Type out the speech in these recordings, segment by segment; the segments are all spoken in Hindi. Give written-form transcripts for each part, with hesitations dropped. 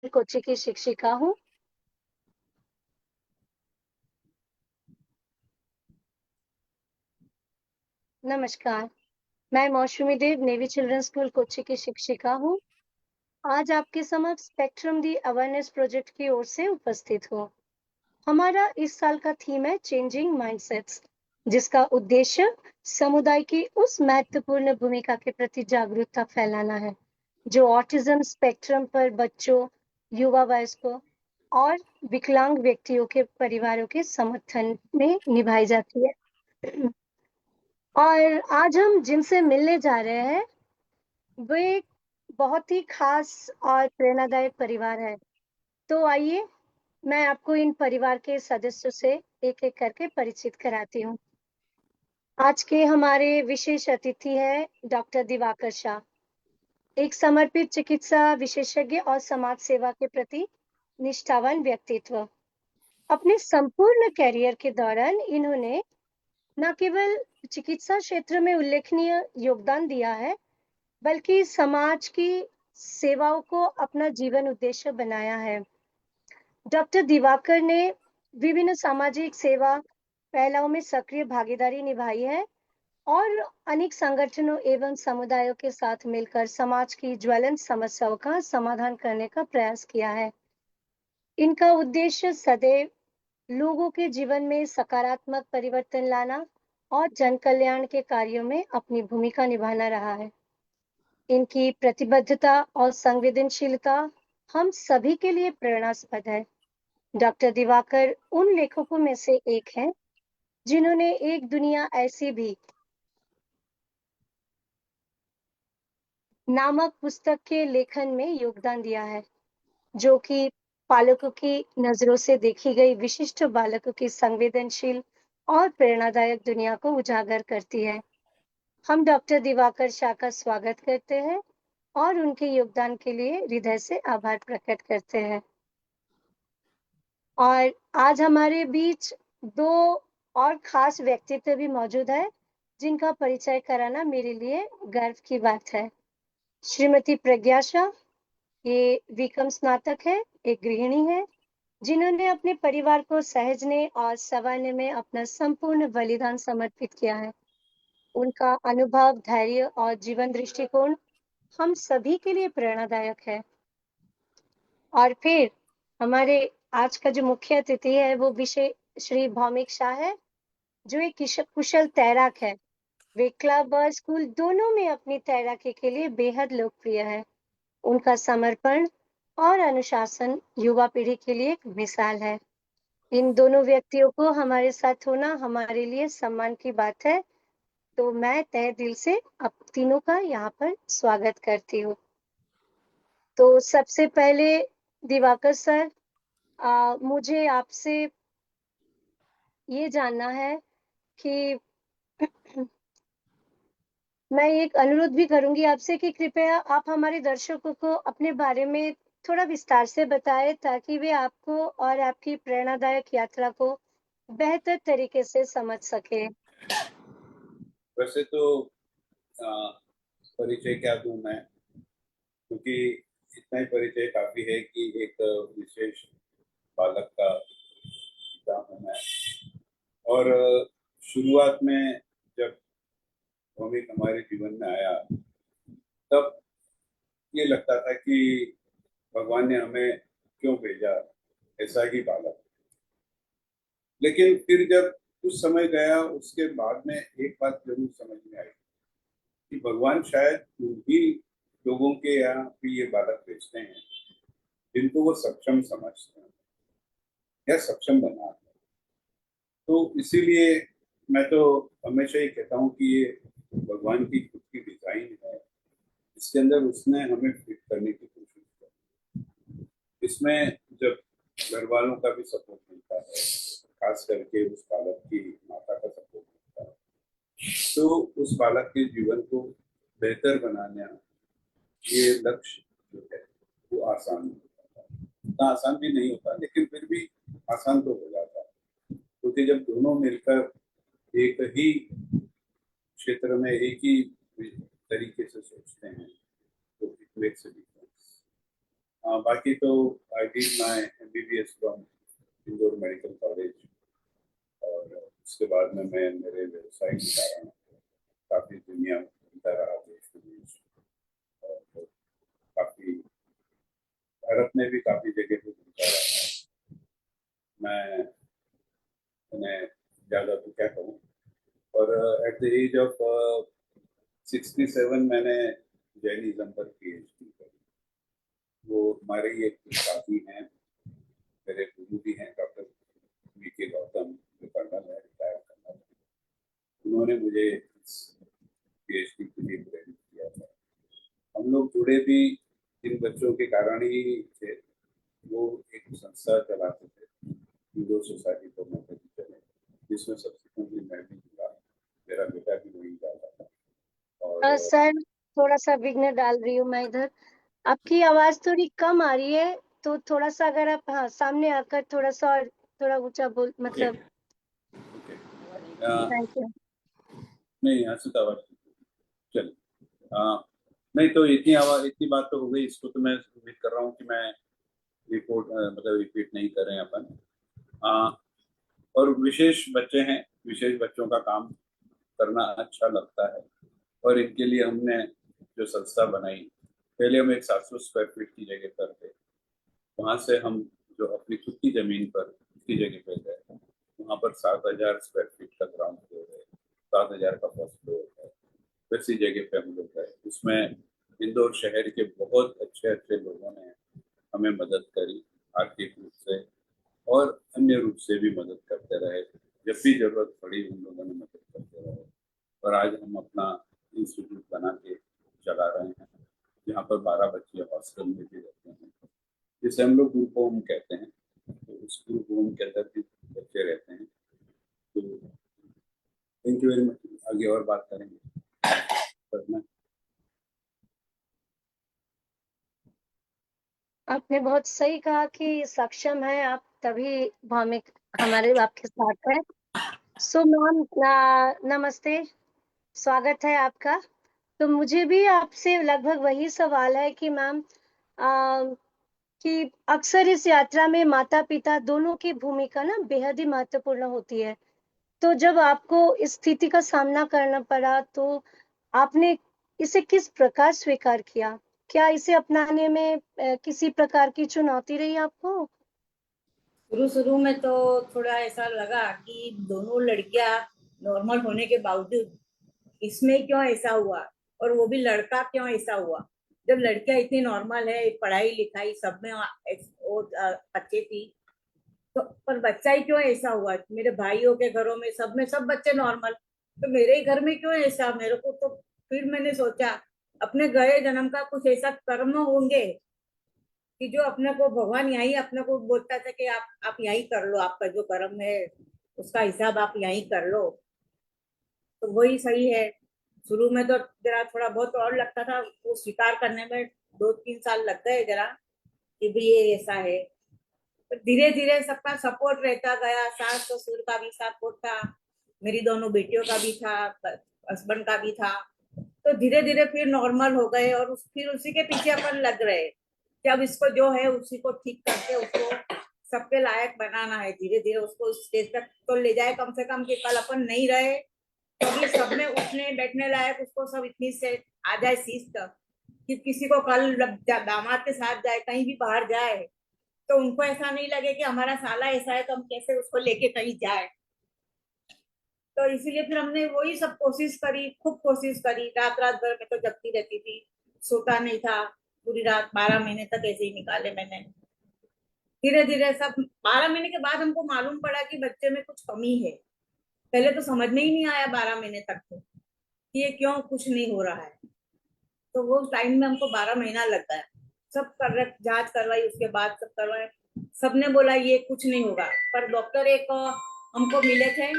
कोच्चि की शिक्षिका हूँ। नमस्कार, मैं मौसमी देव नेवी चिल्ड्रन स्कूल कोच्चि की शिक्षिका हूँ। आज आपके समक्ष स्पेक्ट्रम दी अवेयरनेस प्रोजेक्ट की ओर से उपस्थित हूँ। हमारा इस साल का थीम है चेंजिंग माइंडसेट्स, जिसका उद्देश्य समुदाय की उस महत्वपूर्ण भूमिका के प्रति जागरूकता फैलाना है, जो ऑटिज्म स्पेक्ट्रम पर बच्चों, युवा वयस्कों और विकलांग व्यक्तियों के परिवारों के समर्थन में निभाई जाती है। और आज हम जिनसे मिलने जा रहे हैं, वे एक बहुत ही खास और प्रेरणादायक परिवार है। तो आइए, मैं आपको इन परिवार के सदस्यों से एक-एक करके परिचित कराती हूँ। आज के हमारे विशेष अतिथि हैं डॉक्टर दिवाकर शाह, एक समर्पित चिकित्सा विशेषज्ञ और समाज सेवा के प्रति निष्ठावान व्यक्तित्व। अपने संपूर्ण करियर के दौरान इन्होंने न केवल चिकित्सा क्षेत्र में उल्लेखनीय योगदान दिया है, बल्कि समाज की सेवाओं को अपना जीवन उद्देश्य बनाया है। डॉक्टर दिवाकर ने विभिन्न सामाजिक सेवा पहलों में सक्रिय भागीदारी निभाई है और अनेक संगठनों एवं समुदायों के साथ मिलकर समाज की ज्वलंत समस्याओं का समाधान करने का प्रयास किया है। इनका उद्देश्य सदैव लोगों के जीवन में सकारात्मक परिवर्तन लाना और जन कल्याण के कार्यों में अपनी भूमिका निभाना रहा है। इनकी प्रतिबद्धता और संवेदनशीलता हम सभी के लिए प्रेरणास्पद है। डॉक्टर दिवाकर उन लेखकों में से एक हैं, जिन्होंने एक दुनिया ऐसी भी नामक पुस्तक के लेखन में योगदान दिया है, जो कि पालकों की नजरों से देखी गई विशिष्ट बालकों की संवेदनशील और प्रेरणादायक दुनिया को उजागर करती है। हम डॉक्टर दिवाकर शाह का स्वागत करते हैं और उनके योगदान के लिए हृदय से आभार प्रकट करते हैं। और आज हमारे बीच दो और खास व्यक्तित्व भी मौजूद है, जिनका परिचय कराना मेरे लिए गर्व की बात है। श्रीमती प्रज्ञा शाह, ये बीकॉम स्नातक है, एक गृहिणी है, जिन्होंने अपने परिवार को सहेजने और संवारने में अपना संपूर्ण बलिदान समर्पित किया है। उनका अनुभव, धैर्य और जीवन दृष्टिकोण हम सभी के लिए प्रेरणादायक है। और फिर हमारे आज का जो मुख्य अतिथि है, वो विषय श्री भौमिक शाह है, जो एक कुशल तैराक है। वे क्लब और स्कूल दोनों में अपनी तैराकी के लिए बेहद लोकप्रिय है। उनका समर्पण और अनुशासन युवा पीढ़ी के लिए एक मिसाल है। इन दोनों व्यक्तियों को हमारे साथ होना हमारे लिए सम्मान की बात है। तो मैं तहे दिल से आप तीनों का यहाँ पर स्वागत करती हूँ। तो सबसे पहले दिवाकर सर, मुझे आपसे ये जानना है कि मैं एक अनुरोध भी करूंगी आपसे कि कृपया आप हमारे दर्शकों को अपने बारे में थोड़ा विस्तार से बताएं, ताकि वे आपको और आपकी प्रेरणादायक यात्रा को बेहतर तरीके से समझ सके। वैसे तो अ, परिचय क्या दूं मैं, क्योंकि इतना ही परिचय काफी है कि एक विशेष बालक का पिता हूं मैं। और शुरुआत में जब भौमिक हमारे जीवन में आया, तब ये लगता था कि भगवान ने हमें क्यों भेजा ऐसा ही बालक। लेकिन फिर जब कुछ समय गया, उसके बाद में एक बात जरूर समझ में आई कि भगवान शायद उन्हीं लोगों के यहाँ भी ये बालक भेजते हैं जिनको वो सक्षम समझते हैं या सक्षम बनाते हैं। तो इसीलिए मैं तो हमेशा ही कहता हूँ कि ये भगवान की खुद की डिजाइन है, इसके अंदर उसने हमें फिट करने की कोशिश की। इसमें जब घर वालों का भी सपोर्ट मिलता है, खास करके उस बालक की माता का सपोर्ट मिलता है, तो उस बालक के जीवन को बेहतर बनाना, ये लक्ष्य जो है वो आसान नहीं होता। इतना आसान भी नहीं होता, लेकिन फिर भी आसान तो हो जाता है, क्योंकि जब दोनों मिलकर एक ही क्षेत्र में एक ही तरीके से सोचते हैं तो इट मेक्स अ डिफरेंस। बाकी तो I did my MBBS from Indore medical college, और उसके बाद में मैं मेरे व्यवसाय के कारण काफ़ी दुनिया घूमता रहा, देश विदेश, और काफ़ी भारत में भी काफ़ी जगह पे घूमता रहा। मैं उन्हें ज़्यादा तो क्या कहूँ, और एट द एज ऑफ 67 मैंने जैनिज्म पर PhD करी। वो हमारे ही एक साथी हैं, मेरे गुरु भी हैं, डॉक्टर VK गौतम, जो कर्नल है, रिटायर कर्नल। उन्होंने मुझे इस PhD के लिए प्रेरित किया था। हम लोग जुड़े भी इन बच्चों के कारण ही थे। वो एक संस्था चलाते थे, हिंदू सोसाइटी फॉर मेडिकल, जिसमें सब्सिक्वेंटली मैं भी जुड़ा, मेरा बेटा भी वही जाता था। और सर, थोड़ा सा विघ्न डाल रही हूँ मैं इधर। आपकी आवाज थोड़ी कम आ रही है, तो थोड़ा सा अगर आप सामने आकर थोड़ा सा और थोड़ा ऊंचा बोल, ओके मतलब। Okay, thank you. नहीं यहाँ से तो आवाज चल, नहीं तो इतनी बात तो हो गई। इसको तो मैं उम्मीद कर रहा हूँ कि मैं मतलब रिपीट नहीं करें अपन। अ, और विशेष बच्चे हैं, विशेष बच्चों का काम करना अच्छा लगता है, और इनके लिए हमने जो संस्था बनाई, पहले हम एक 700 स्क्वायर फीट की जगह पर थे। वहां से हम जो अपनी खुद की जमीन पर की जगह पे गए, वहां पर 7,000 स्क्वायर फीट का ग्राउंड फ्लोर है, 7,000 का फर्स्ट फ्लोर है। वैसी जगह पे हम लोग गए। उसमें इंदौर शहर के बहुत अच्छे अच्छे लोगों ने हमें मदद करी, आर्थिक रूप से और अन्य रूप से भी मदद करते रहे। जब भी जरूरत पड़ी उन लोगों ने मदद करते रहे, और आज हम अपना इंस्टीट्यूट बना के चला रहे हैं, जहाँ पर 12 बच्चे हॉस्टल में भी रहते हैं, जिसे हम लोग ग्रुप होम कहते हैं। तो उस ग्रुप होम के अंदर भी बच्चे रहते हैं। तो थैंक यू वेरी मच। आगे और बात करेंगे करना। आपने बहुत सही कहा कि सक्षम है आप, तभी भामिक हमारे आपके साथ है। सो मैम, नमस्ते, स्वागत है आपका। तो मुझे भी आपसे लगभग वही सवाल है कि मैम, कि अक्सर इस यात्रा में माता-पिता दोनों की भूमिका ना बेहद ही महत्वपूर्ण होती है। तो जब आपको इस स्थिति का सामना करना पड़ा, तो आपने इसे किस प्रकार स्वीकार किया? क्या इसे अपनाने में किसी प्रकार की चुनौती रही आपको? शुरू शुरू में तो थोड़ा ऐसा लगा कि दोनों लड़कियां नॉर्मल होने के बावजूद इसमें क्यों ऐसा हुआ, और वो भी लड़का क्यों ऐसा हुआ। जब लड़कियां इतनी नॉर्मल है, पढ़ाई लिखाई सब में वो अच्छी थी, तो पर बच्चा ही क्यों ऐसा हुआ। मेरे भाइयों के घरों में सब बच्चे नॉर्मल, तो मेरे ही घर में क्यों ऐसा। मेरे को तो फिर मैंने सोचा अपने गए जन्म का कुछ ऐसा कर्म होंगे कि जो अपने को भगवान यही अपने को बोलता था कि आप यही कर लो, आपका जो कर्म है उसका हिसाब आप यही कर लो, तो वही सही है। शुरू में तो जरा थोड़ा बहुत और लगता था, वो स्वीकार करने में 2-3 साल लग गए जरा कि भी ये ऐसा है। पर धीरे धीरे सबका सपोर्ट रहता गया, सास ससुर का भी सपोर्ट था, मेरी दोनों बेटियों का भी था, हस्बैंड का भी था। तो धीरे धीरे फिर नॉर्मल हो गए, और फिर उसी के पीछे अपन लग रहे कि अब इसको जो है उसी को ठीक करके उसको सबके लायक बनाना है। धीरे धीरे उसको उस स्टेज तक तो ले जाए कम से कम कि कल अपन नहीं रहे तो भी सब में उठने बैठने लायक उसको सब इतनी से आ जाए सीख कि किसी को कल दामाद के साथ जाए कहीं भी बाहर जाए तो उनको ऐसा नहीं लगे कि हमारा साला ऐसा है तो हम कैसे उसको लेके कहीं जाए। तो इसीलिए फिर हमने वही सब कोशिश करी, खूब कोशिश करी, रात रात भर में तो जगती रहती थी, सोता नहीं था, पूरी रात 12 महीने तक ऐसे ही निकाले मैंने। धीरे धीरे सब 12 महीने के बाद हमको मालूम पड़ा कि बच्चे में कुछ कमी है। पहले तो समझ में ही नहीं आया 12 महीने तक तो कि ये क्यों कुछ नहीं हो रहा है। तो वो टाइम में हमको 12 महीना लग गया, सब कर जांच करवाई, उसके बाद सब करवाए, सबने बोला ये कुछ नहीं होगा। पर डॉक्टर एक हमको मिले थे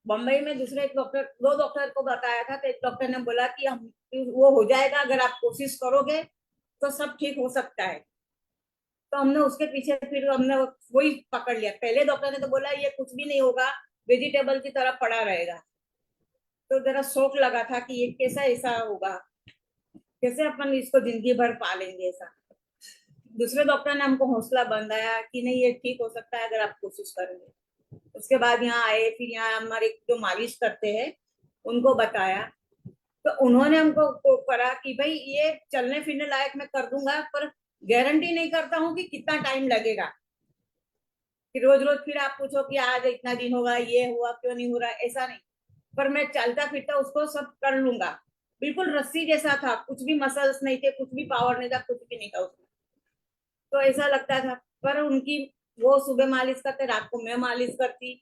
बम्बई में, दूसरे एक डॉक्टर, 2 डॉक्टर को बताया था, तो एक डॉक्टर ने बोला कि हम वो हो जाएगा, अगर आप कोशिश करोगे तो सब ठीक हो सकता है। तो हमने उसके पीछे फिर हमने वही पकड़ लिया। पहले डॉक्टर ने तो बोला ये कुछ भी नहीं होगा, वेजिटेबल की तरह पड़ा रहेगा, तो जरा शौक लगा था कि ये कैसा ऐसा होगा। कैसे अपन इसको जिंदगी भर पालेंगे ऐसा। दूसरे डॉक्टर ने हमको हौसला बंधाया कि नहीं ये ठीक हो सकता है अगर आप कोशिश करेंगे। उसके बाद यहाँ आए, फिर यहाँ हमारे जो मालिश करते हैं उनको बताया, तो उन्होंने हमको करा कि भाई ये चलने फिरने लायक मैं कर दूंगा, पर गारंटी नहीं करता हूँ कि कितना टाइम लगेगा। कि रोज रोज फिर आप पूछो कि आज इतना दिन होगा, ये हुआ क्यों नहीं हो रहा, ऐसा नहीं। पर मैं चलता फिरता उसको सब कर लूंगा। बिल्कुल रस्सी जैसा था, कुछ भी मसल्स नहीं थे, कुछ भी पावर नहीं था, कुछ भी नहीं था उसमें। तो ऐसा लगता था। पर उनकी वो सुबह मालिश करते, रात को मैं मालिश करती,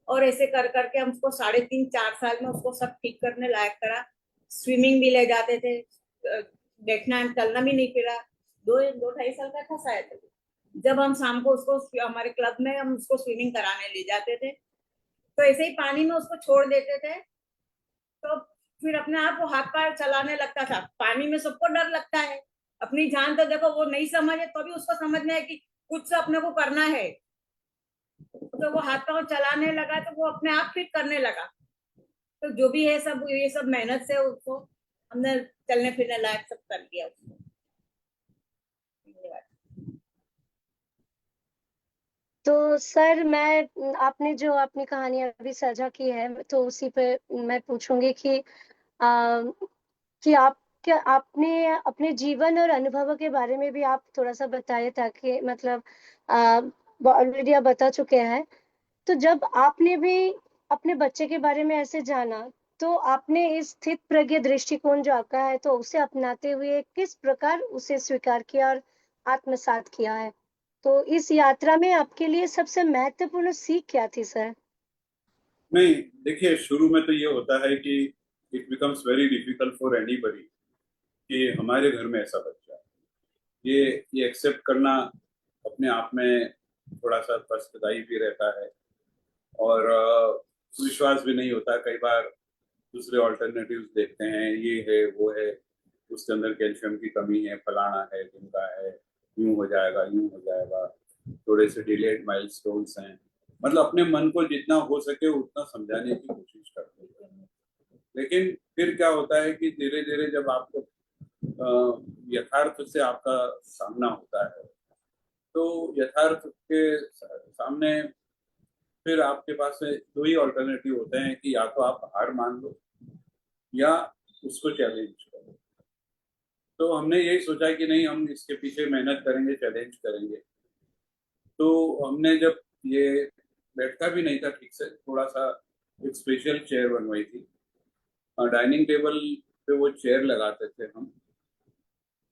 और ऐसे कर करके हम उसको 3.5-4 साल में उसको सब ठीक करने लायक करा। स्विमिंग भी ले जाते थे, बैठना चलना भी नहीं फिरा। 2-2.5 साल का था शायद। जब हम शाम को उसको हमारे क्लब में हम उसको स्विमिंग कराने ले जाते थे, तो ऐसे ही पानी में उसको छोड़ देते थे, तो फिर अपने आप वो हाथ पैर चलाने लगता था। पानी में सबको डर लगता है, अपनी जान तो देखो वो नहीं समझे तो भी उसको समझ में है कि कुछ तो अपने को करना है। तो वो हाथ पांव चलाने लगा तो वो अपने आप फिर करने लगा। तो जो भी है सब, ये सब मेहनत से उसको हमने चलने फिरने लायक सब कर दिया उसको। तो सर मैं आपने जो अपनी कहानी अभी साझा की है तो उसी पे मैं पूछूंगी कि कि आप क्या आपने अपने जीवन और अनुभव के बारे में भी आप थोड़ा सा बताइए, ताकि मतलब ऑलरेडी आप बता चुके हैं। तो जब आपने भी अपने बच्चे के बारे में ऐसे जाना, तो आपने इस स्थित प्रज्ञ दृष्टिकोण जो आपका है तो उसे अपनाते हुए किस प्रकार उसे स्वीकार किया और आत्मसात किया है? तो इस यात्रा में आपके लिए सबसे महत्वपूर्ण सीख क्या थी सर? नहीं, देखिए, शुरू में तो ये होता है कि it becomes very difficult for anybody कि हमारे घर में ऐसा बच्चा है। ये एक्सेप्ट करना अपने आप में थोड़ा सा कष्टदायी भी रहता है, और विश्वास भी नहीं होता। कई बार दूसरे ऑल्टरनेटिव्स देखते हैं, ये है वो है, उसके अंदर कैल्शियम की कमी है, फलाना है, ढिमका है, यूं हो जाएगा यूं हो जाएगा, थोड़े से डिलेड माइलस्टोन्स हैं। मतलब अपने मन को जितना हो सके उतना समझाने की कोशिश करते हैं। लेकिन फिर क्या होता है कि धीरे धीरे जब आपको यथार्थ से आपका सामना होता है, तो यथार्थ के सामने फिर आपके पास में दो ही ऑल्टरनेटिव होते हैं कि या तो आप हार मान लो या उसको चैलेंज करो। तो हमने यही सोचा कि नहीं, हम इसके पीछे मेहनत करेंगे, चैलेंज करेंगे। तो हमने जब ये बैठता भी नहीं था ठीक से, थोड़ा सा एक स्पेशल चेयर बनवाई थी, डाइनिंग टेबल पे वो चेयर लगाते थे हम,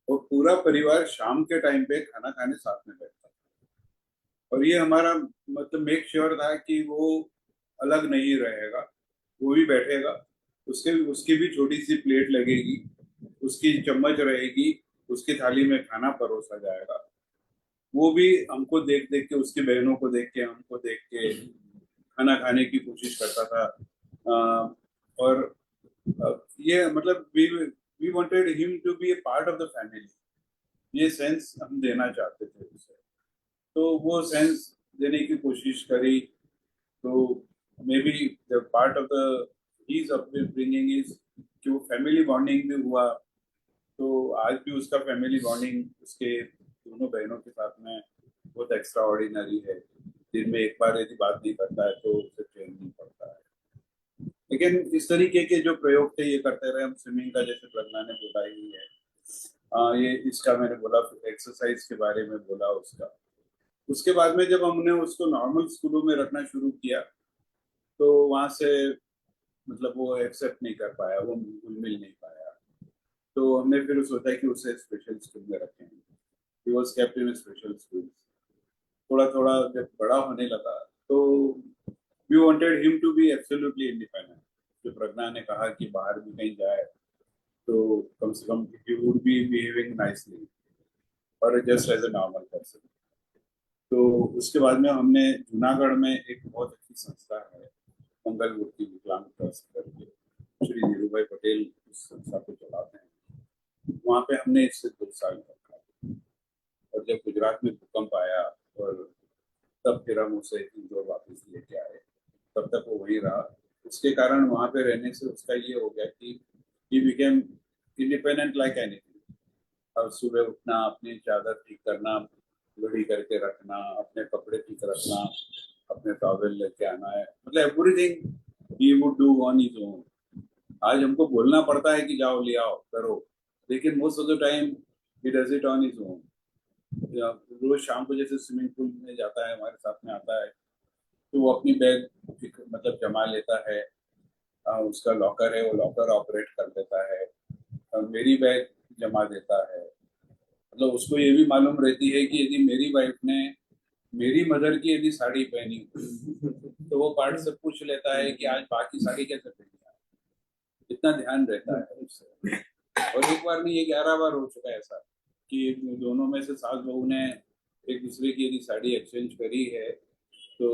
और पूरा परिवार शाम के टाइम पे खाना खाने साथ में बैठता था। और ये हमारा मतलब मेक श्योर था कि वो अलग नहीं रहेगा, वो भी बैठेगा, उसके उसकी भी छोटी सी प्लेट लगेगी, उसकी चम्मच रहेगी, उसकी थाली में खाना परोसा जाएगा। वो भी हमको देख देख के, उसकी बहनों को देख के, हमको देख के खाना खाने की कोशिश करता था। और ये मतलब we wanted him to be a part of the family, ये सेंस हम देना चाहते थे उसे। तो वो सेंस देने की कोशिश करी। तो maybe the part of the his upbringing is कि वो फैमिली बॉन्डिंग भी हुआ। तो आज भी उसका फैमिली बॉन्डिंग उसके दोनों बहनों के साथ में बहुत एक्स्ट्रा ऑर्डिनरी है। दिन में एक बार यदि बात नहीं करता है तो उसे चैन नहीं पड़ता है। लेकिन इस तरीके के जो प्रयोग थे ये करते रहे हम। स्विमिंग का जैसे प्रज्ञा ने बोला ही है, ये इसका मैंने बोला, एक्सरसाइज के बारे में बोला उसका। उसके बाद में जब हमने उसको नॉर्मल स्कूलों में रखना शुरू किया, तो वहां से मतलब वो एक्सेप्ट नहीं कर पाया, वो घुल मिल नहीं पाया। तो हमने फिर सोचा कि उसे स्पेशल स्कूल में रखेंगे। He was kept in special school. थोड़ा थोड़ा जब बड़ा होने लगा, तो we wanted him to be absolutely independent. जो प्रज्ञा ने कहा कि बाहर भी कहीं जाए तो कम से कम ही वुड बी बिहेविंग नाइसली और just as a normal person. तो उसके बाद में हमने जूनागढ़ में एक बहुत अच्छी संस्था है, मंगल मूर्ति विकलांग ट्रस्ट करके, श्री धीरूभाई पटेल उस संस्था को चलाते हैं। वहाँ पे हमने इससे 2 साल रखा, और जब गुजरात में भूकंप आया और तब फिर हम उसे इंदौर वापस लेके आए, तब तक वो वहीं रहा। उसके कारण वहाँ पे रहने से उसका ये हो गया कि he became independent like anything. और सुबह उठना, अपनी चादर ठीक करना, घड़ी करके रखना, अपने कपड़े ठीक रखना, अपने टॉवेल लेके आना है, मतलब everything he would do on his own. आज हमको बोलना पड़ता है कि जाओ ले आओ करो, लेकिन most of the time he does it on his own. रोज शाम को जैसे स्विमिंग पूल में जाता है, हमारे साथ में आता है, तो वो अपनी बैग मतलब जमा लेता है। उसका लॉकर है, वो लॉकर ऑपरेट कर देता है, और मेरी बैग जमा देता है। मतलब उसको ये भी मालूम रहती है कि यदि मेरी वाइफ ने मेरी मदर की यदि साड़ी पहनी तो वो पार्ट से पूछ लेता है कि आज बाकी साड़ी कैसे पहनी है। इतना ध्यान रहता है उससे। और एक बार नहीं, ये 11 बार हो चुका है ऐसा कि दोनों में से सास बहू ने एक दूसरे की यदि साड़ी एक्सचेंज करी है तो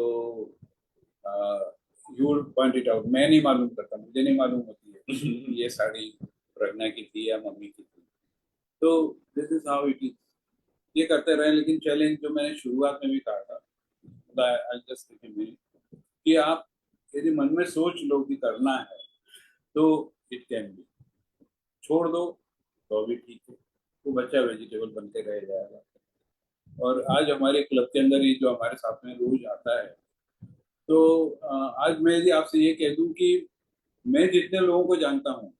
you will point it out. मैं नहीं मालूम करता, मुझे नहीं मालूम होती है कि ये साड़ी प्रज्ञा की थी या मम्मी की थी। तो this is how it is. ये करते रहे, लेकिन चैलेंज जो मैंने शुरुआत में भी कहा था, कि आप यदि मन में सोच लो कि करना है तो इट कैन बी। छोड़ दो तो भी ठीक है, वो बच्चा वेजिटेबल बनते रह जाएगा। और आज हमारे क्लब के अंदर ही जो हमारे साथ में रोज आता है, तो आज मैं यदि आपसे ये कह दूं कि मैं जितने लोगों को जानता हूँ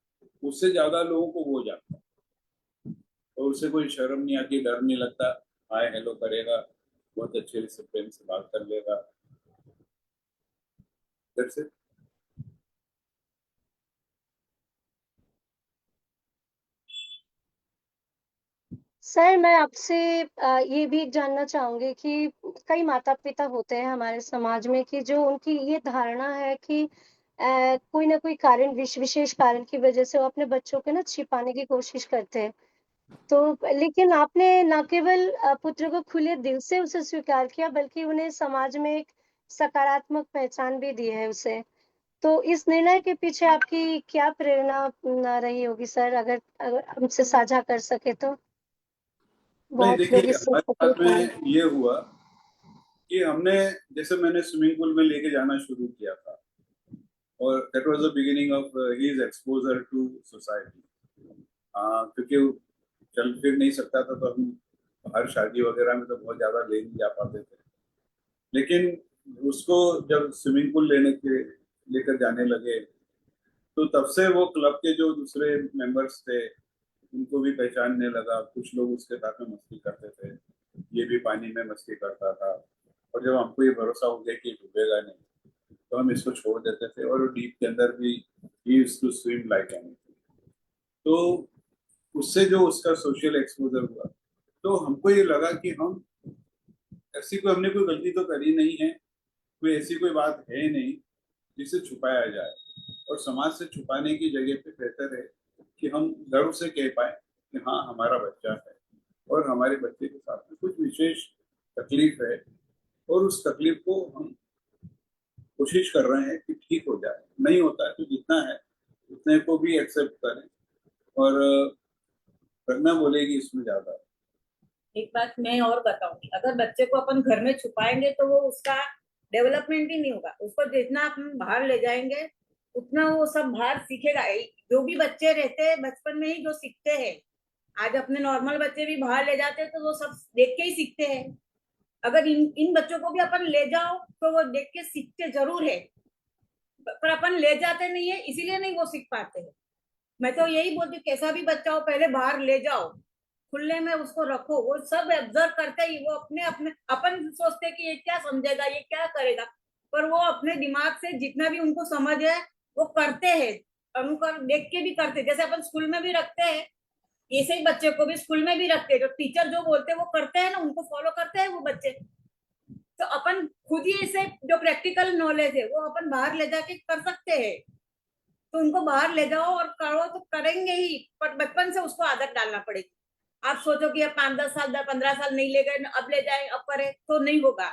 उससे ज्यादा लोगों को वो जानता है, और उससे कोई शर्म नहीं आती, डर नहीं लगता। हाय हेलो करेगा, बहुत अच्छे से प्रेम से बात कर लेगा। That's it. सर, मैं आपसे ये भी जानना चाहूंगी कि कई माता-पिता होते हैं हमारे समाज में कि जो उनकी ये धारणा है कि कोई ना कोई कारण विशेष कारण की वजह से वो अपने बच्चों को ना छिपाने की कोशिश करते हैं। तो लेकिन आपने ना केवल पुत्र को खुले दिल से उसे स्वीकार किया, बल्कि उन्हें समाज में एक सकारात्मक पहचान भी दी है उसे। तो इस निर्णय के पीछे आपकी क्या प्रेरणा रही होगी सर? अगर अगर हमसे साझा कर सके तो? नहीं, बहुत लोग देखिए इससे हमारे साथ उपकृत हैं। में ये हुआ कि हमने, जैसे मैंने स्विमिंग पूल में लेके जाना शुरू किया था, और that was the beginning of his exposure to society. क्योंकि वो चल फिर नहीं सकता था, तो हम हर शादी वगैरह में तो बहुत ज्यादा ले नहीं जा पाते थे। लेकिन उसको जब स्विमिंग पूल लेकर जाने लगे, तो तब से वो क्लब के जो दूसरे मेंबर्स थे उनको भी पहचानने लगा। कुछ लोग उसके साथ में मस्ती करते थे, ये भी पानी में मस्ती करता था। और जब हमको ये भरोसा हो गया कि डूबेगा नहीं, तो हम इसको छोड़ देते थे, और डीप के अंदर भी he used to swim like anything. तो उससे जो उसका सोशल एक्सपोजर हुआ, तो हमको ये लगा कि हम ऐसी कोई, हमने कोई गलती तो करी नहीं है, कोई ऐसी कोई बात है नहीं जिसे छुपाया जाए। और समाज से छुपाने की जगह पे बेहतर है कि हम गर्व से कह पाए कि हाँ हमारा बच्चा है, और हमारे बच्चे के साथ में कुछ विशेष तकलीफ है, और उस तकलीफ को हम कोशिश कर रहे हैं कि ठीक हो जाए। नहीं होता है तो जितना है उतने को भी एक्सेप्ट करें, और करना बोलेगी इसमें ज्यादा। एक बात मैं और बताऊंगी, अगर बच्चे को अपन घर में छुपाएंगे तो वो उसका डेवलपमेंट ही नहीं होगा। उसको जितना अपन बाहर ले जाएंगे उतना वो सब बाहर सीखेगा। जो भी बच्चे रहते हैं बचपन में ही जो सीखते हैं, आज अपने नॉर्मल बच्चे भी बाहर ले जाते हैं तो वो सब देख के ही सीखते हैं। अगर इन इन बच्चों को भी अपन ले जाओ तो वो देख के सीखते जरूर है, पर अपन ले जाते नहीं है, इसीलिए नहीं वो सीख पाते हैं। मैं तो यही बोलती हूँ, कैसा भी बच्चा हो पहले बाहर ले जाओ, खुले में उसको रखो, वो सब ऑब्जर्व करते ही वो अपने अपने, अपन सोचते कि ये क्या समझेगा, ये क्या करेगा, पर वो अपने दिमाग से जितना भी उनको समझ है वो करते हैं। उनको देख के भी करते, जैसे अपन स्कूल में भी रखते हैं, ऐसे ही बच्चे को भी स्कूल में भी रखते हैं। जो टीचर जो बोलते हैं वो करते हैं ना, उनको फॉलो करते हैं वो बच्चे। तो अपन खुद ही इसे जो प्रैक्टिकल नॉलेज है वो अपन बाहर ले जाके कर सकते हैं। तो उनको बाहर ले जाओ और करो तो करेंगे ही, पर बचपन से उसको आदत डालना पड़ेगी। आप सोचो कि अब 5-10 साल 15 साल नहीं ले गए, अब ले जाए अब करे, तो नहीं होगा।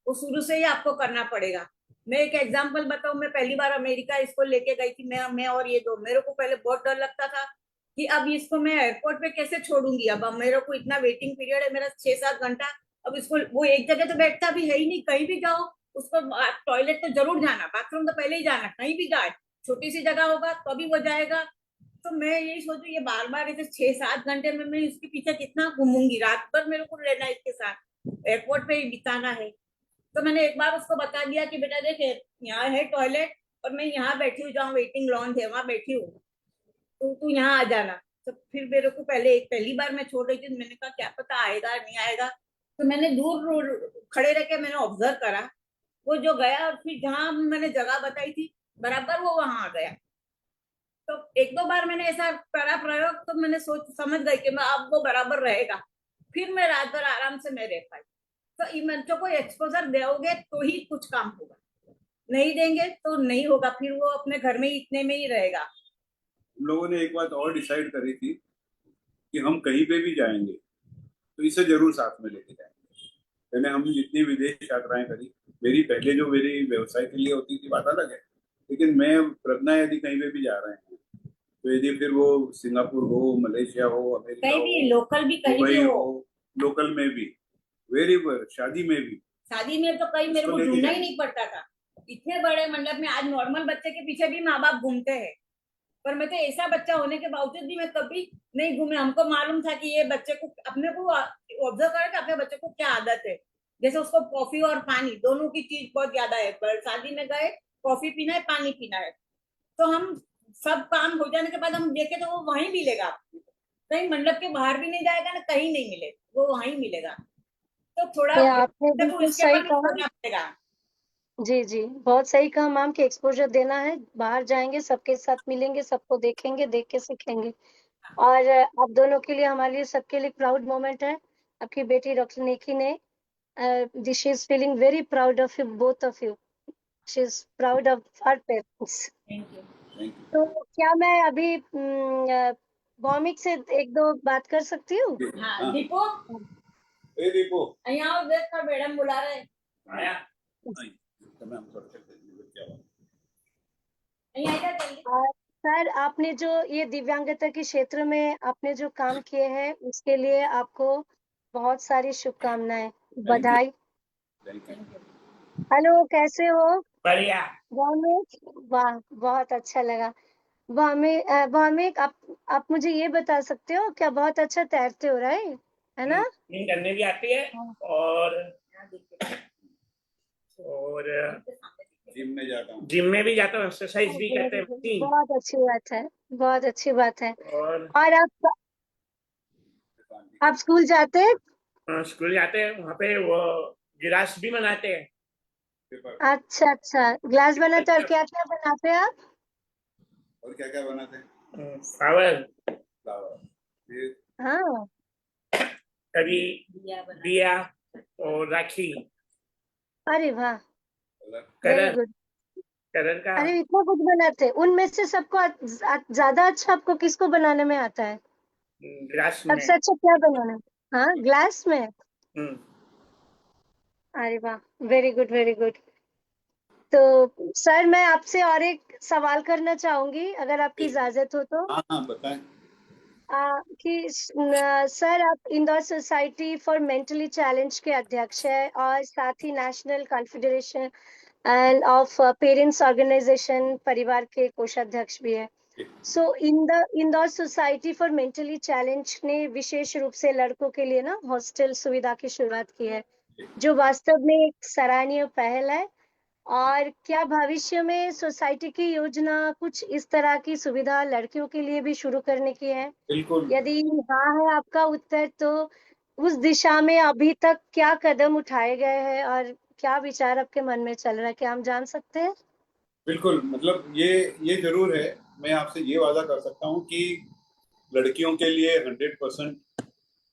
वो शुरू से ही आपको करना पड़ेगा। मैं एक एग्जांपल बताऊं, मैं पहली बार अमेरिका इसको लेके गई थी, मैं और ये दो, मेरे को पहले बहुत डर लगता था कि अब इसको मैं एयरपोर्ट पे कैसे छोड़ूंगी। अब मेरे को इतना वेटिंग पीरियड है मेरा 6-7 घंटा। अब इसको वो एक जगह तो बैठता भी है ही नहीं, कहीं भी जाओ उसको टॉयलेट तो जरूर जाना, बाथरूम तो पहले ही जाना, कहीं भी जाए छोटी सी जगह होगा तो भी वो जाएगा। तो मैं यही सोचू ये बार बार इसे 6-7 घंटे में मैं इसके पीछे कितना घूमूंगी, रात भर मेरे को रहना है इसके साथ, एयरपोर्ट पे ही बिताना है। तो मैंने एक बार उसको बता दिया कि बेटा देख, यहाँ है टॉयलेट और मैं यहाँ बैठी हूँ, जहाँ वेटिंग लॉन्ज है वहां बैठी हूँ, तो तू यहाँ आ जाना। तो फिर मेरे को पहली बार मैं छोड़ रही थी, तो मैंने कहा क्या पता आएगा नहीं आएगा, तो मैंने दूर खड़े रह के मैंने ऑब्जर्व करा। वो जो गया और फिर जहां मैंने जगह बताई थी बराबर वो वहां आ गया। तो एक दो बार मैंने ऐसा करा प्रयोग, तो मैंने सोच समझ गई कि मैं अब वो बराबर रहेगा। फिर मैं रात भर आराम से मैं रह पाई। तो इन बच्चों को एक्सपोजर दोगे तो ही कुछ काम होगा, नहीं देंगे तो नहीं होगा, फिर वो अपने घर में ही इतने में ही रहेगा। हम लोगों ने एक बात और डिसाइड करी थी कि हम कहीं पे भी जाएंगे तो इसे जरूर साथ में लेके जाएंगे। मैंने हम जितनी विदेश यात्राएं करी, मेरी व्यवसाय के लिए होती थी बात अलग है, लेकिन मैं प्रज्ञा यदि कहीं पे भी जा रहे हैं तो यदि फिर वो सिंगापुर हो, मलेशिया हो, अमेरिका कहीं भी हो, लोकल भी कहीं भी दुबई हो, हो, लोकल में भी, वेरी शादी में भी शादी में तो कहीं मेरे इसको को लेके ढूंढना ही जाएंगे। नहीं पड़ता था। इतने बड़े मंडप में आज नॉर्मल बच्चे के पीछे भी माँ बाप घूमते हैं, पर मैं तो ऐसा बच्चा होने के बावजूद भी मैं कभी नहीं घूमे। हमको मालूम था कि ये बच्चे को, अपने को ऑब्जर्व करें कि अपने बच्चे को क्या आदत है। जैसे उसको कॉफी और पानी दोनों की चीज बहुत ज्यादा है, पर शादी में गए कॉफी पीना है पानी पीना है, तो हम सब काम हो जाने के बाद हम देखे तो वो वहीं मिलेगा, कहीं मंडप के बाहर भी नहीं जाएगा ना, कहीं नहीं मिले, वो वहीं मिलेगा। तो थोड़ा ये आपने तो बिल्कुल इसके सही ऊपर भी कहा। सोचना पड़ेगा। जी, जी, बहुत सही कहा मैम कि एक्सपोज़र देना है, बाहर जाएँगे, सबके साथ मिलेंगे, सबको देखेंगे, देख के सीखेंगे। और आप दोनों के लिए, हमारे लिए, सबके लिए प्राउड मोमेंट है। आपकी बेटी डॉक्टर निकी ने she is feeling very proud of you, both of you. She is proud of her parents. Thank you. Thank तो क्या मैं अभी भौमिक से 1-2 बात कर सकती हूँ? यू। हाँ हाँ, दीपू, ए दीपू, અહીંયા આવો, देख कर मैडम बुला रहे हैं। आया नहीं, તમે આમ કરો છો, क्या बात? અહીંયા आइए जल्दी। सर, आपने जो ये दिव्यांगता के क्षेत्र में आपने जो काम किए हैं, उसके लिए आपको बहुत सारी शुभकामनाएँ, थैंक यू, बधाई। Thank you. हेलो, कैसे हो? बढ़िया। भौमिक, वाह! बहुत अच्छा लगा। भौमिक, आप मुझे ये बता सकते हो, क्या बहुत अच्छा तैरते हो, राइट? है ना? स्विमिंग करने भी आती है हाँ। और जिम में जाता हूँ। जिम में भी जाता हूँ, एक्सरसाइज भी करते हैं। बहुत अच्छी बात है, बहुत अच्छी बात है। और और आप स्कूल जाते हैं? स्कूल जाते हैं, वहाँ पे वो गिलास भी बनाते हैं। अच्छा, अच्छा, ग्लास बनाते हैं और क्या-क्या बनाते हैं आप? और क्या क्या बनाते हैं? फ्लावर, फ्लावर, फिर हाँ, कभी दिया और राखी, अरे वाह! Colour, very colour good. Colour का। अरे इतना कुछ बनाते हैं। उनमें से सबको ज़्यादा अच्छा आपको किसको बनाने में आता है? गिलास में। सबसे अच्छा क्या बनाना? हाँ, ग्लास में? हम्म, अरे वाह! Very good, very good. तो सर, मैं आपसे और एक सवाल करना चाहूँगी, अगर आपकी इजाज़त हो तो? हाँ हाँ बताएं। सर, आप Indore society for mentally challenge के अध्यक्ष हैं और साथ ही national confederation and of parents organisation Parivaar के कोषाध्यक्ष भी हैं। So Indore society for mentally challenge ने विशेष रूप से लड़कों के लिए ना हॉस्टल सुविधा की शुरुआत की है, जो वास्तव में एक सराहनीय पहल है। और क्या भविष्य में सोसाइटी की योजना कुछ इस तरह की सुविधा लड़कियों के लिए भी शुरू करने की है? बिल्कुल यदि हाँ है आपका उत्तर, तो उस दिशा में अभी तक क्या कदम उठाए गए हैं और क्या विचार आपके मन में चल रहा है, क्या हम जान सकते हैं? बिल्कुल, मतलब ये जरूर है। मैं आपसे ये वादा कर सकता हूँ कि लड़कियों के लिए 100%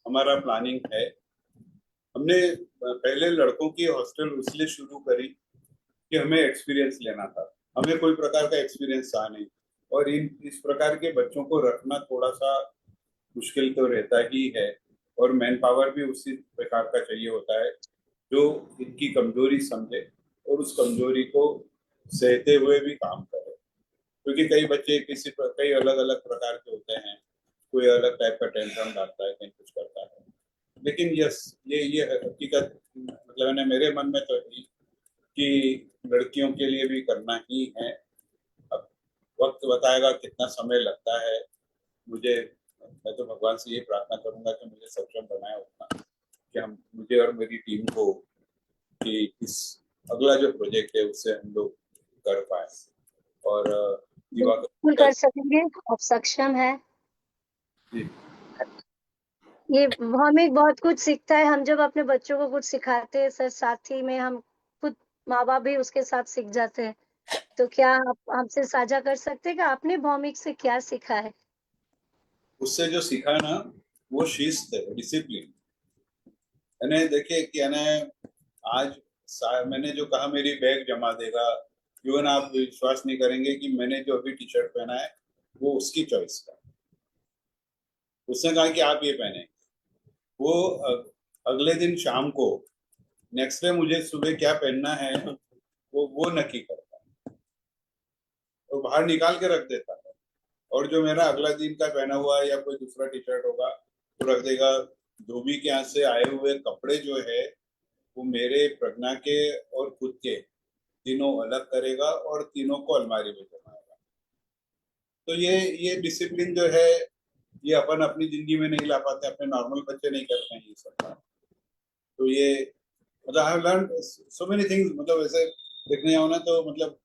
हमारा प्लानिंग है। हमने पहले लड़कों की हॉस्टल इसलिए शुरू करी कि हमें एक्सपीरियंस लेना था। हमें कोई प्रकार का एक्सपीरियंस था नहीं, और इस प्रकार के बच्चों को रखना थोड़ा सा मुश्किल तो रहता ही है, और मैन पावर भी उसी प्रकार का चाहिए होता है जो इनकी कमजोरी समझे और उस कमजोरी को सहते हुए भी काम करे। क्योंकि कई बच्चे कई अलग अलग प्रकार के होते हैं, कोई अलग टाइप का टेंशन डालता है, कहीं कुछ करता है। लेकिन यस, ये हकीकत मतलब मैंने मेरे मन में तो थी कि लड़कियों के लिए भी करना ही है। अब वक्त बताएगा कितना समय लगता है, मुझे, मैं तो भगवान से ये प्रार्थना करूंगा कि मुझे सक्षम बनाए उतना कि हम, मुझे और मेरी टीम को, कि इस अगला जो प्रोजेक्ट है उससे हम लोग कर पाए। और बिल्कुल कर सकेंगे, आप सक्षम है। जी, ये हमें बहुत कुछ सीखता है, हम जब अपने बच्चों को कुछ सिखाते हैं सर, साथ ही में हम खुद माँ बाप भी उसके साथ सीख जाते हैं। तो क्या आप हमसे साझा कर सकते हैं कि आपने भौमिक से क्या सीखा है? उससे जो सीखा ना, वो शिस्त है, डिसिप्लिन। यानी देखिए कि यानी आज मैंने जो कहा मेरी बैग जमा देगा, इवन आप विश्वास नहीं करेंगे कि मैंने जो अभी टी शर्ट पहना है वो उसकी चॉइस का। उसने कहा कि आप ये पहने, वो अगले दिन शाम को, नेक्स्ट डे मुझे सुबह क्या पहनना है वो नक्की करता है, तो बाहर निकाल के रख देता है। और जो मेरा अगला दिन का पहना हुआ है या कोई दूसरा टी शर्ट होगा तो रख देगा। धोबी के यहाँ से आए हुए कपड़े जो है वो मेरे प्रज्ञा के और खुद के तीनों अलग करेगा और तीनों को अलमारी में जमाएगा। तो ये डिसिप्लिन जो है, ये अपन अपनी जिंदगी में नहीं ला पाते, अपने नॉर्मल बच्चे नहीं करते हैं ये सब। तो ये मतलब I have learn so many things. मतलब ऐसे देखने जाओ ना तो मतलब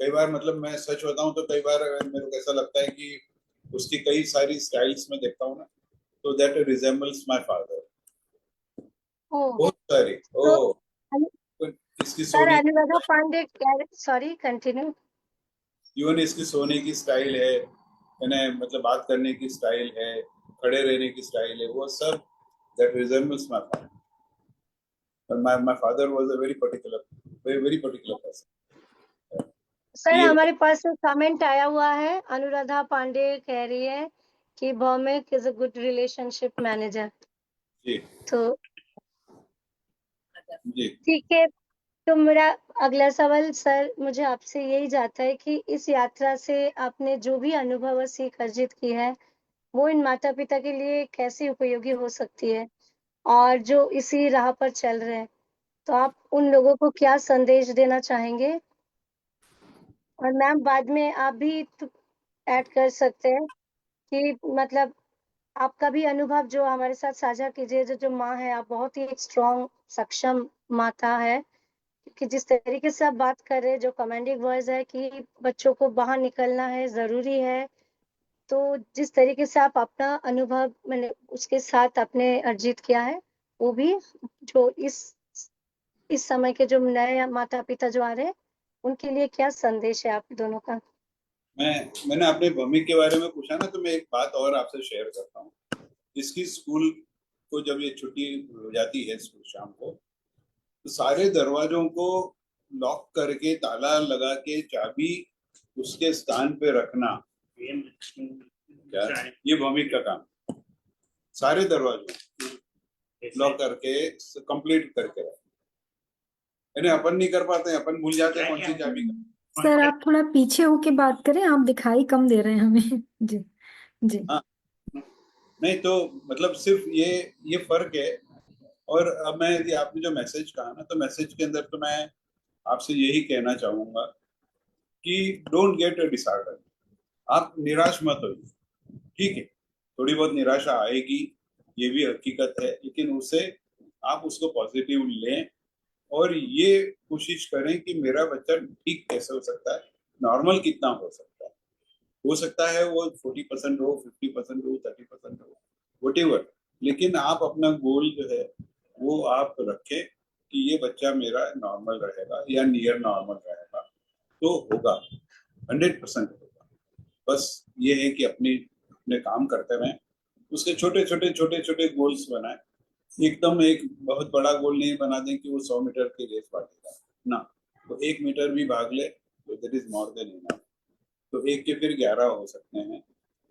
कई बार, मतलब मैं सच बताऊं तो कई बार मेरे को ऐसा लगता है कि उसकी कई सारी स्टाइल्स में देखता हूँ ना, तो दैट रिजेंबल्स माय फादर। ओह! बहुत सारी। तो ओ, इसकी सर सोने, Anuradha Pandey sorry continue. Even इसकी सोने की स्टाइल है, यानी मतलब बात करने की स्टाइल है, खड़े रहने की स्टाइल है, वो सब दैट रिजेंबल्स माय फादर। और my father was a very particular, very particular person. Sir ये हमारे पास एक कमेंट आया हुआ है, अनुराधा पांडे कह रही है कि Bhaumik is a good relationship manager. जी तो जी ठीक है, तो मेरा अगला सवाल सर मुझे आपसे यही जाता है कि इस यात्रा से आपने जो भी अनुभव और सीख अर्जित की है, वो इन माता-पिता के लिए कैसे उपयोगी हो सकती है? और जो इसी राह पर चल रहे हैं, तो आप उन लोगों को क्या संदेश देना चाहेंगे? और मैम बाद में आप भी ऐड कर सकते हैं कि मतलब आपका भी अनुभव जो हमारे साथ साझा कीजिए, जो माँ है, आप बहुत ही एक स्ट्रॉन्ग, सक्षम माता है, कि जिस तरीके से आप बात कर रहे हैं, जो कमांडिंग वर्ड्स है कि बच्चों को बाहर निकलना है, ज़रूरी है। तो जिस तरीके से आप अपना अनुभव मैंने उसके साथ आपने अर्जित किया है, वो भी जो इस समय के जो नए माता-पिता जो आ रहे हैं, उनके लिए क्या संदेश है आप दोनों का? मैंने अपने भूमि के बारे में पूछा ना, तो मैं एक बात और आपसे शेयर करता हूँ। इसकी स्कूल को जब ये छुट्टी हो जाती है स्कूल शाम को, तो सारे दरवाजों को लॉक करके ताला लगा के चाबी उसके स्थान पे रखना, क्या ये भौमिक का काम। सारे दरवाजों लॉक करके कंप्लीट करके रखना। यानी अपन नहीं कर पाते, अपन भूल जाते हैं कौन सी चाबी का। सर आप थोड़ा पीछे होके बात करें, आप दिखाई कम दे रहे हैं हमें। जी जी। हाँ, नहीं तो मतलब सिर्फ ये फर्क है। और अब मैं, यदि आपने जो मैसेज कहा ना, तो मैसेज के अंदर तो मैं आपसे यही कहना चाहूंगा कि डोंट गेट डिसऑर्डर। आप निराश मत होइए। ठीक है, थोड़ी बहुत निराशा आएगी, ये भी हकीकत है, लेकिन उसे आप उसको पॉजिटिव लें और ये कोशिश करें कि मेरा बच्चा ठीक कैसे हो सकता है, नॉर्मल कितना हो सकता है वो 40% हो, 50% हो, 30% हो, वट, लेकिन आप अपना गोल जो है वो आप रखें कि ये बच्चा मेरा नॉर्मल रहेगा या नियर नॉर्मल रहेगा, तो होगा, 100% होगा। बस ये है कि अपने काम करते रहें, उसके छोटे छोटे छोटे छोटे गोल्स बनाए। एकदम एक बहुत बड़ा गोल नहीं बना दें कि वो 100 मीटर की रेस भागेगा ना, तो 1 मीटर भी भाग ले तो that is more than enough. तो एक के फिर 11 हो सकते हैं,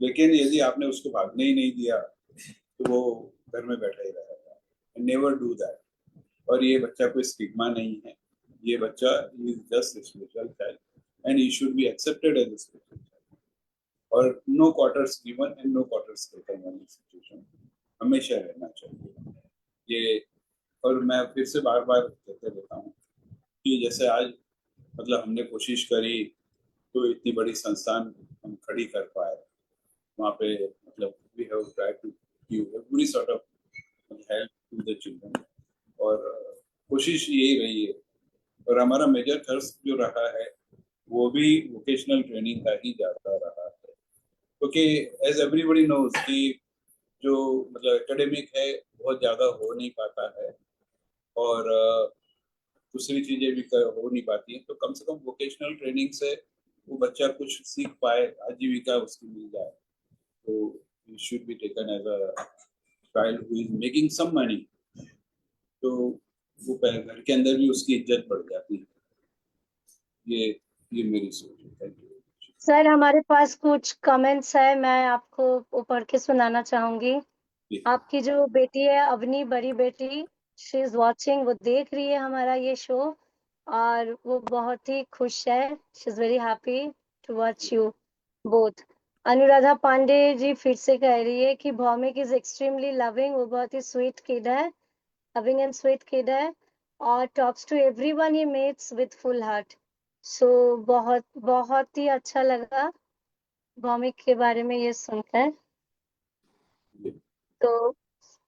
लेकिन यदि आपने उसको भागने ही नहीं दिया तो वो घर में बैठा ही रहेगा। Never do that. और ये बच्चा कोई स्टिग्मा नहीं है, ये बच्चा is just special child and he should be accepted as special child. और no quarters given and no quarters taken वाली सिचुएशन हमेशा रहना चाहिए ये। और मैं फिर से बार बार कहते रहता हूँ कि जैसे आज मतलब हमने कोशिश करी तो इतनी बड़ी संस्थान हम खड़ी कर पाए, वहाँ पे मतलब we have try to give every sort of help to the children, और कोशिश यही रही है। और हमारा मेजर खर्च जो रहा है वो भी वोकेशनल ट्रेनिंग का ही जाता रहा है, क्योंकि एज एवरीबडी नोज कि जो मतलब एकेडमिक है बहुत ज़्यादा हो नहीं पाता है, और दूसरी चीज़ें भी हो नहीं पाती हैं, तो कम से कम वोकेशनल ट्रेनिंग से वो बच्चा कुछ सीख पाए, आजीविका उसकी मिल जाए, तो it should be taken as a child who is making some money, तो वो घर के अंदर भी उसकी इज्जत बढ़ जाती है। ये मेरी सोच है। Thank you. सर, हमारे पास कुछ कमेंट्स है, मैं आपको वो पढ़ के सुनाना चाहूंगी। आपकी जो बेटी है अवनी, बड़ी बेटी, शी इज वॉचिंग, वो देख रही है हमारा ये शो और वो बहुत ही खुश है। She is very happy to watch you both. Anuradha Pandey ji फिर से कह रही है कि भौमिक इज एक्सट्रीमली लविंग, वो बहुत ही स्वीट किड है, लविंग एंड स्वीट किड है, और talks to everyone he meets with full heart. So बहुत बहुत ही अच्छा लगा भौमिक के बारे में ये सुनकर। तो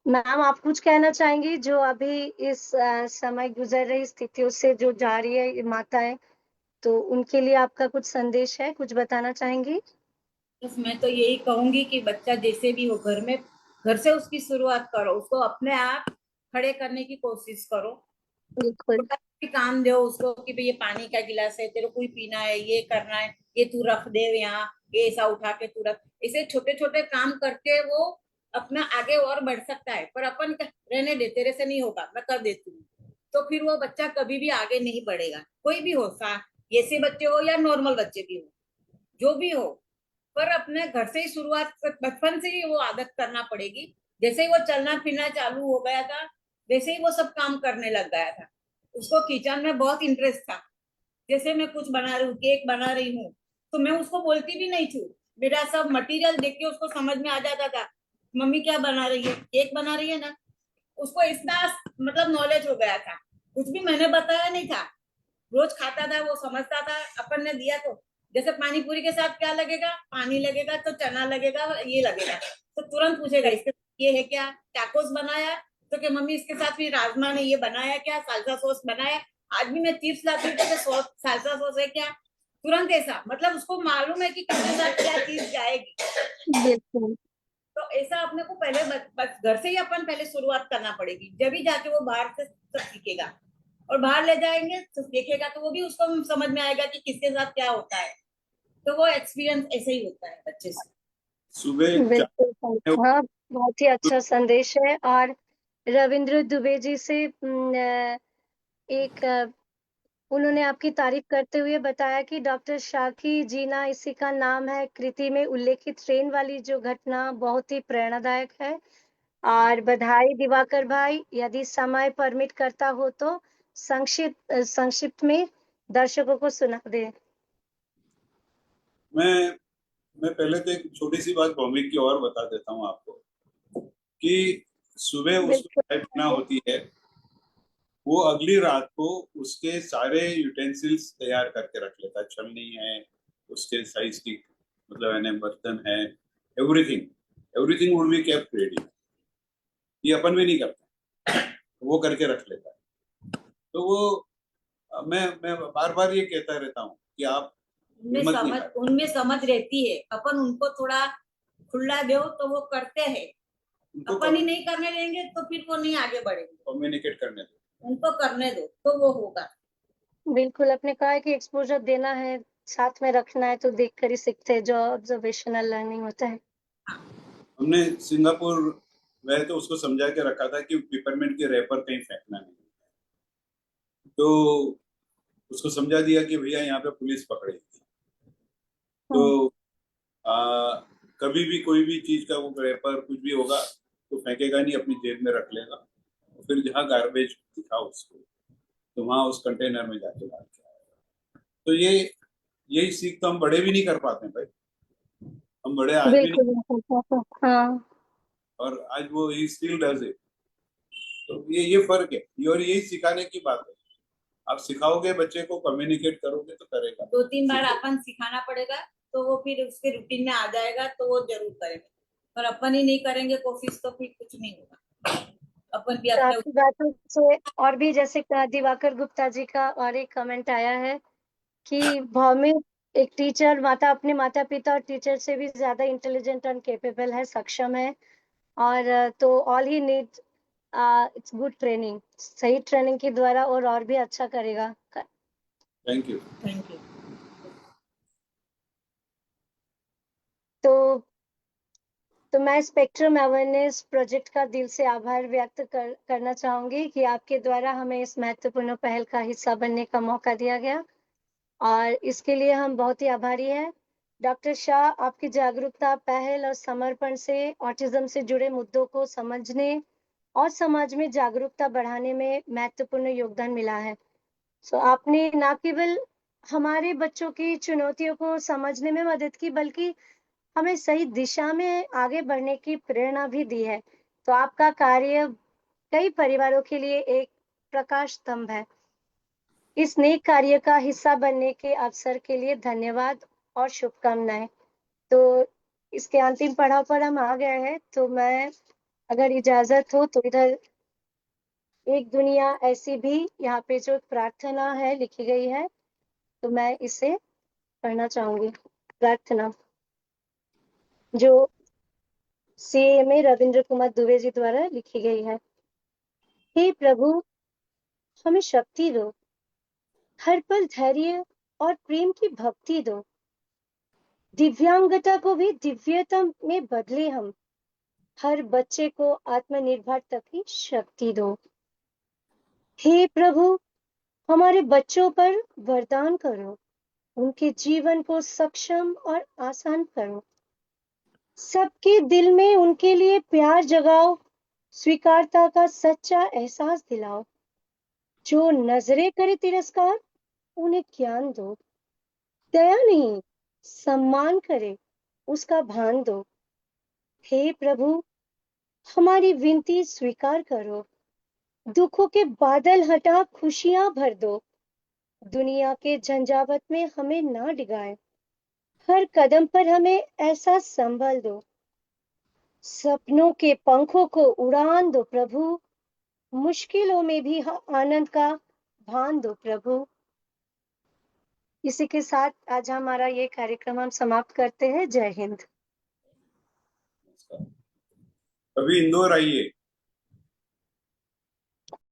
मैम, आप कुछ कहना चाहेंगी जो अभी इस समय गुजर रही स्थितियों से जो जा रही है ये माताएं, तो उनके लिए आपका कुछ संदेश है, कुछ बताना चाहेंगी? बस मैं तो यही कहूंगी कि बच्चा जैसे भी हो घर से उसकी शुरुआत करो, उसको अपने आप खड़े करने की कोशिश करो। बिल्कुल। छोटा भी काम दो उसको कि भाई ये पानी का गिलास है, तेरे को ही पीना है, ये करना है, ये तू रख दे यहाँ, ये ऐसा उठा के तू रख। इसे छोटे छोटे काम करके वो अपना आगे और बढ़ सकता है। पर अपन रहने दे, तेरे से नहीं होगा, मैं कर देती हूँ, तो फिर वो बच्चा कभी भी आगे नहीं बढ़ेगा। कोई भी हो, ऐसे बच्चे हो या नॉर्मल बच्चे भी हो, जो भी हो, पर अपने घर से ही शुरुआत, बचपन से ही वो आदत करना पड़ेगी। जैसे ही वो चलना फिरना चालू हो गया था, वैसे ही वो सब काम करने लग गया था। उसको किचन में बहुत इंटरेस्ट था। जैसे मैं कुछ बना रही हूँ, केक बना रही हूँ, तो मैं उसको बोलती भी नहीं थी, मेरा सब मटेरियल देख के उसको समझ में आ जाता था, मम्मी क्या बना रही है, केक बना रही है ना। उसको इतना मतलब नॉलेज हो गया था, कुछ भी मैंने बताया नहीं था, रोज खाता था, वो समझता था। अपन ने दिया तो जैसे पानी पूरी के साथ क्या लगेगा, पानी लगेगा, तो चना लगेगा, ये लगेगा, तो तुरंत पूछेगा इसके ये है क्या। टैकोस बनाया तो क्या मम्मी इसके साथ फिर राजमा ने ये बनाया क्या, साल्सा सॉस बनाया। आज भी मैं चिप्स लाती हूँ तो सॉस, साल्सा सॉस है क्या, तुरंत ऐसा, मतलब उसको मालूम है कि किसके साथ क्या चीज जाएगी। बिल्कुल। तो ऐसा अपने को पहले घर से ही अपन पहले शुरुआत करना पड़ेगी, जब ही जाके वो बाहर से सब सीखेगा। और बाहर ले जाएंगे तो देखेगा, तो वो भी उसको समझ में आएगा कि किसके साथ क्या होता है। तो वो एक्सपीरियंस ऐसे ही होता है बच्चे से। सुबह बिल्कुल। हाँ, बहुत ही अच्छा संदेश है। और रविंद्र दुबे जी से एक उन्होंने आपकी तारीफ करते हुए बताया कि डॉक्टर शाकी जीना इसी का नाम है। कृति में उल्लेखित ट्रेन वाली जो घटना बहुत ही प्रेरणादायक है। और बधाई दिवाकर भाई, यदि समय परमिट करता हो तो संक्षिप्त में दर्शकों को सुना दे। मैं पहले तो एक छोटी सी बात भौमिक की और बता देता हूँ आपको, कि सुबह उसको चाय पीना होती है, वो अगली रात को उसके सारे यूटेंसिल्स तैयार करके रख लेता है। छलनी है, उसके साइज की मतलब बर्तन है, everything everything would be kept ready. ये अपन भी नहीं करते, वो करके रख लेता है। तो वो मैं बार बार ये कहता रहता हूँ कि आप उनमें समझ रहती है, अपन उनको थोड़ा खुला दो तो वो करते हैं। अपन ही नहीं करने देंगे तो फिर वो नहीं आगे बढ़ेंगे। कम्युनिकेट करने दो, उनको करने दो तो वो होगा। बिल्कुल, आपने कहा है कि एक्सपोजर देना है, साथ में रखना है, तो देखकर ही सीखते हैं, जो ऑब्जर्वेशनल लर्निंग होता है। हमने सिंगापुर वह तो उसको समझा के रखा था कि पेपरमिंट के रैपर कहीं फेंकना नहीं, तो उसको समझा दिया कि भैया यहाँ पे पुलिस पकड़ेगी, तो कभी भी कोई भी चीज का वो रैपर कुछ भी होगा तो फेंकेगा नहीं, अपनी जेब में रख लेगा, फिर जहाँ गार्बेज दिखा उसको तो वहां उस कंटेनर में जाके डाल के आएगा। तो यही सीख तो हम बड़े भी नहीं कर पाते भाई, हम बड़े आज भी नहीं, बिल्कुल। हाँ, और आज वो ही स्टिल डज इट। तो ये फर्क है, और यही सिखाने की बात है। आप सिखाओगे बच्चे को, कम्युनिकेट करोगे तो करेगा। 2-3 बार अपन सिखाना पड़ेगा, तो वो फिर उसके रूटीन में आ जाएगा, तो वो जरूर करेंगे। पर अपन ही नहीं करेंगे कोशिश तो फिर कुछ नहीं होगा। अपन भी तो अपने आपकी बातों से और भी जैसे दिवाकर गुप्ता जी का और एक कमेंट आया है कि भौमिक एक टीचर अपने माता पिता और टीचर से भी ज्यादा इंटेलिजेंट एंड केपेबल है, सक्षम है। और तो all he need it's good training, सही ट्रेनिंग के द्वारा और भी अच्छा करेगा। Thank you. Thank you. तो मैं स्पेक्ट्रम अवेयरनेस प्रोजेक्ट का दिल से आभार व्यक्त करना चाहूंगी कि आपके द्वारा हमें इस महत्वपूर्ण पहल का हिस्सा बनने का मौका दिया गया, और इसके लिए हम बहुत ही आभारी हैं। डॉक्टर शाह, आपकी जागरूकता, पहल और समर्पण से ऑटिज्म से जुड़े मुद्दों को समझने और समाज में जागरूकता बढ़ाने में महत्वपूर्ण योगदान मिला है। आपने न केवल हमारे बच्चों की चुनौतियों को समझने में मदद की, बल्कि हमें सही दिशा में आगे बढ़ने की प्रेरणा भी दी है। तो आपका कार्य कई परिवारों के लिए एक प्रकाश स्तंभ है। इस नेक कार्य का हिस्सा बनने के अवसर के लिए धन्यवाद और शुभकामनाएं। तो इसके अंतिम पड़ाव पर हम आ गए हैं, तो मैं, अगर इजाजत हो तो, इधर एक दुनिया ऐसी भी यहाँ पे जो प्रार्थना है लिखी गई है, तो मैं इसे पढ़ना चाहूंगी। प्रार्थना जो CMA रविंद्र कुमार दुबे जी द्वारा लिखी गई है। हे प्रभु, हमें शक्ति दो, हर पल धैर्य और प्रेम की भक्ति दो, दिव्यांगता को भी दिव्यता में बदले हम, हर बच्चे को आत्मनिर्भरता की शक्ति दो। हे प्रभु, हमारे बच्चों पर वरदान करो, उनके जीवन को सक्षम और आसान करो, सबके दिल में उनके लिए प्यार जगाओ, स्वीकारता का सच्चा एहसास दिलाओ। जो नजरे करे तिरस्कार, उन्हें ज्ञान दो, दया नहीं सम्मान करे उसका भान दो। हे प्रभु, हमारी विनती स्वीकार करो, दुखों के बादल हटा खुशियां भर दो, दुनिया के झंझावत में हमें ना डिगाए, हर कदम पर हमें ऐसा संभल दो, सपनों के पंखों को उड़ान दो प्रभु, मुश्किलों में भी आनंद का भान दो प्रभु। इसी के साथ आज हमारा ये कार्यक्रम हम समाप्त करते हैं। जय हिंद। अभी इंदौर आइए।